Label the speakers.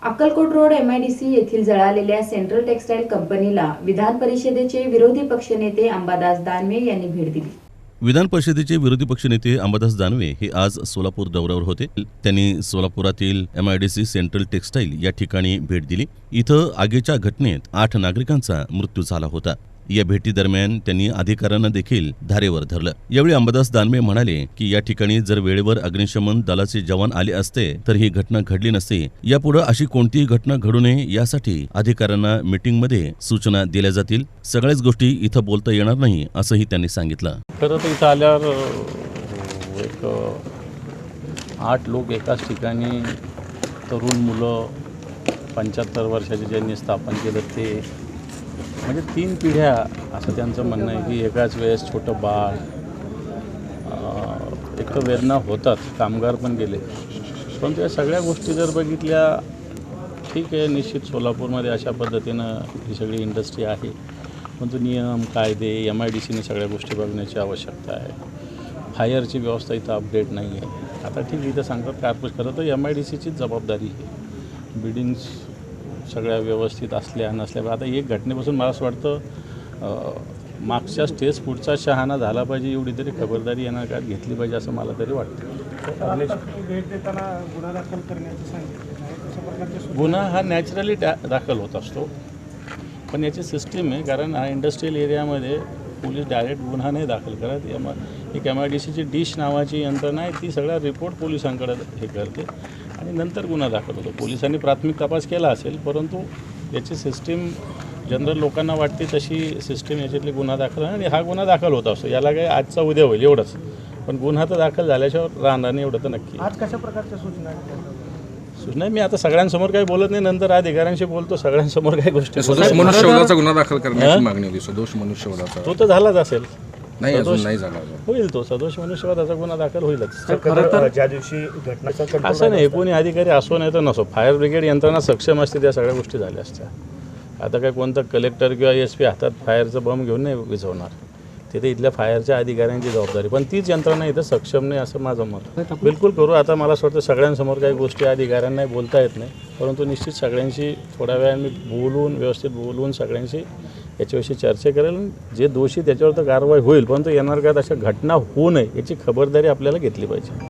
Speaker 1: Akkalkot road MIDC येथील जळालेल्या central textile कंपनीला विधान परिषदेचे विरोधी पक्षनेते अंबादास दानवे यांनी भेट दिली।
Speaker 2: विधान परिषदेचे विरोधी पक्षनेते अंबादास दानवे हे आज सोलापूर दौऱ्यावर होते। त्यांनी सोलापुरातील MIDC सेंट्रल टेक्सटाईल या ठिकाणी भेट दिली। इथं आगीच्या घटनेत 8 नागरिकांचा मृत्यू झाला होता। या भेटीदरम्यान त्यांनी अधिकाऱ्यांना देखील धारेवर धरलं। यावेळी अंबादास दानवे म्हणाले की या ठिकाणी जर वेळेवर अग्निशमन दलाचे जवान आले असते तर ही घटना घडली नसती। यापुढे अशी कोणतीही घटना घडू नये यासाठी अधिकाऱ्यांना मीटिंगमध्ये सूचना दिल्या जातील। सगळ्याच गोष्टी इथं बोलता येणार नाही असंही त्यांनी सांगितलं।
Speaker 3: खरं तर इथं आल्यावर एक 8 लोक एकाच ठिकाणी, तरुण मुलं, 75 वर्षाचे ज्यांनी स्थापन केलं ते, म्हणजे 3 पिढ्या असं त्यांचं म्हणणं आहे की एकाच वेळेस छोटं बाळ, एक तर वेदना होतात, कामगार पण गेले। पण त्या सगळ्या गोष्टी जर बघितल्या, ठीक आहे, निश्चित सोलापूरमध्ये अशा पद्धतीनं ही सगळी इंडस्ट्री आहे, पण तो नियम कायदे MIDCने सगळ्या गोष्टी बघण्याची आवश्यकता आहे। फायरची व्यवस्था इथं अपडेट नाही आहे। आता ठीक इथं सांगतात कार्पोरेशन, खरं तर MIDCचीच जबाबदारी आहे। बिल्डिंग्स सगळ्या व्यवस्थित असल्या नसल्या, आता एक घटनेपासून मला असं वाटतं मागच्या स्टेज पुढचा शहाणा झाला पाहिजे एवढी तरी खबरदारी येणार का घेतली पाहिजे असं मला तरी वाटतं। गुन्हा हा नॅचरली दाखल होत असतो, पण याची सिस्टीम आहे, कारण हा इंडस्ट्रियल एरियामध्ये पोलीस डायरेक्ट गुन्हा नाही दाखल करत। एक MIDCची डिश नावाची यंत्रणा आहे, ती सगळा रिपोर्ट पोलिसांकडे हे करते आणि नंतर गुन्हा दाखल होतो। पोलिसांनी प्राथमिक तपास केला असेल, परंतु याची सिस्टीम जनरल लोकांना वाटते तशी सिस्टीम याच्यातली गुन्हा दाखल आणि हा गुन्हा दाखल होत असतो। याला काय आजचा उद्या होईल एवढंच, पण गुन्हा तर दाखल झाल्याशिवाय राहणार नाही एवढं तर नक्की।
Speaker 4: आज कशा प्रकारच्या सूचना
Speaker 3: मी आता सगळ्यांसमोर काही बोलत नाही, नंतर अधिकाऱ्यांशी बोलतो, सगळ्यांसमोर काही गोष्टी
Speaker 5: सदोष मनुष्यवधाचा गुन्हा दाखल करण्याची मागणी होती। सदोष मनुष्यवधाचा
Speaker 3: तो तर झालाच असेल,
Speaker 5: नाही, अजून नाही झाला,
Speaker 3: होईल तो सदोष मनुष्यवधाचा गुन्हा दाखल होईलच।
Speaker 4: ज्या दिवशी घटना
Speaker 3: असं नाही, कोणी अधिकारी असो नाही तर नसो, फायर ब्रिगेड यंत्रणा सक्षम असते त्या सगळ्या गोष्टी झाल्या असत्या। आता काय कोणता कलेक्टर किंवा SP हातात फायरचं बम घेऊन नाही विझवणार, तिथे इथल्या फायरच्या अधिकाऱ्यांची जबाबदारी, पण तीच यंत्रणा इथं सक्षम नाही असं माझं मत। बिलकुल करू। आता मला असं वाटतं सगळ्यांसमोर काही गोष्टी अधिकाऱ्यांना बोलता येत नाही, परंतु निश्चित सगळ्यांशी थोड्या वेळाने बोलून, व्यवस्थित बोलून सगळ्यांशी याच्याविषयी चर्चा करेल। जे दोषी त्याच्यावर तर कारवाई होईल, परंतु येणार का अशा घटना होऊ नये याची खबरदारी आपल्याला घेतली पाहिजे।